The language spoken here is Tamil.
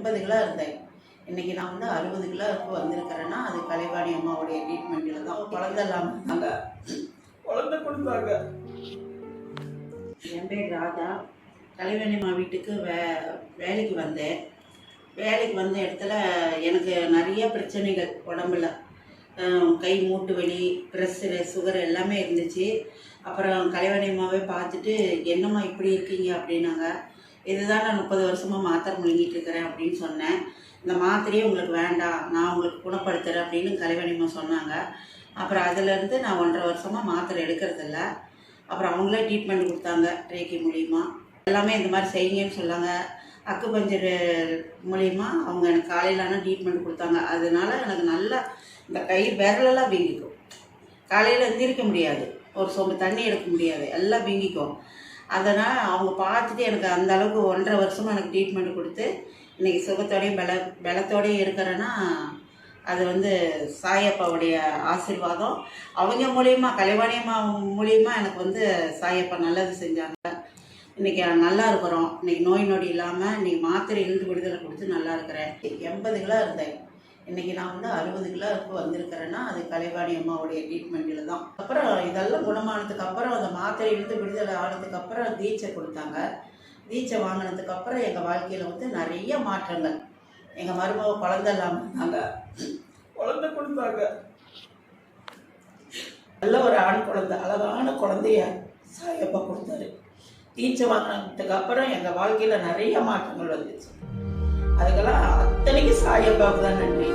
80 கிலோ இருந்தேன். இன்றைக்கி நான் வந்து 60 கிலோவுக்கு வந்திருக்கிறேன்னா அது கலைவாணி அம்மாவுடைய ட்ரீட்மெண்ட்டில் தான். குழந்தை இல்லாமல் இருந்தாங்க, குழந்தை கொடுத்தாங்க. என் பேர் ராதா. கலைவாணி அம்மா வீட்டுக்கு வேலைக்கு வந்தேன். வேலைக்கு வந்த இடத்துல எனக்கு நிறைய பிரச்சனைகள் உடம்புல, கை மூட்டு வலி, ப்ரெஷரு, சுகர் எல்லாமே இருந்துச்சு. அப்புறம் கலைவாணி அம்மாவே பார்த்துட்டு என்னம்மா இப்படி இருக்கீங்க அப்படின்னாங்க. இதுதான் நான் 30 வருஷமாக மாத்திரை முழுங்கிட்டு இருக்கிறேன் அப்படின்னு சொன்னேன். இந்த மாத்திரையே உங்களுக்கு வேண்டாம், நான் உங்களுக்கு குணப்படுத்துகிறேன் அப்படின்னு கலைவாணி அம்மா சொன்னாங்க. அப்புறம் அதிலேருந்து நான் 1.5 வருஷமாக மாத்திரை எடுக்கிறதில்ல. அப்புறம் அவங்களே ட்ரீட்மெண்ட் கொடுத்தாங்க ரேக்கி மூலிமா. எல்லாமே இந்த மாதிரி செய்யுங்கன்னு சொன்னாங்க. அக்குபஞ்சர் மூலிமா அவங்க எனக்கு காலையிலான ட்ரீட்மெண்ட் கொடுத்தாங்க. அதனால எனக்கு நல்லா இந்த கை விரலெல்லாம் வீங்கிக்கும். காலையில் எந்திரிக்க முடியாது, ஒரு சொம்பு தண்ணி எடுக்க முடியாது, எல்லாம் வீங்கிக்கும். அதனால் அவங்க பார்த்துட்டு எனக்கு அந்த அளவுக்கு 1.5 வருஷமாக எனக்கு ட்ரீட்மெண்ட் கொடுத்து இன்றைக்கி சுகத்தோடையும் பலத்தோடையும் இருக்கிறேன்னா அது வந்து சாயப்பாவுடைய ஆசீர்வாதம். அவங்க மூலிமா, கலைவாணி அம்மா மூலிமா எனக்கு வந்து சாயப்பா நல்லது செஞ்சாங்க. இன்றைக்கி நல்லா இருக்கிறோம். இன்றைக்கி நோய் நொடி இல்லாமல் இன்றைக்கி மாத்திரையிலிருந்து விடுதலை கொடுத்து நல்லா இருக்கிறேன். 80 கிலோ இருந்தேன். இன்றைக்கி நான் வந்து 60 கிலோவுக்கு வந்திருக்கிறேன்னா அது கலைவாணி அம்மாவுடைய ட்ரீட்மெண்ட்டில் தான். அப்புறம் இதெல்லாம் குணமானதுக்கப்புறம் அந்த மாத்திரையிலிருந்து விடுதலை ஆனதுக்கப்புறம் தீட்சை கொடுத்தாங்க. தீட்சை வாங்கினதுக்கப்புறம் எங்கள் வாழ்க்கையில் வந்து நிறைய மாற்றங்கள். எங்கள் மருமக குழந்தை இல்லாமல் இருந்தாங்க, குழந்தை கொடுத்தாங்க. நல்ல ஒரு ஆண் குழந்தை, அழகான குழந்தைய சாயப்பா கொடுத்தாரு. தீட்சை வாங்கினதுக்கு அப்புறம் எங்கள் வாழ்க்கையில் நிறைய மாற்றங்கள் வந்துச்சு. அதுக்கெல்லாம் அத்தனைக்கு சாயப்பாவுக்கு தான் நன்றி.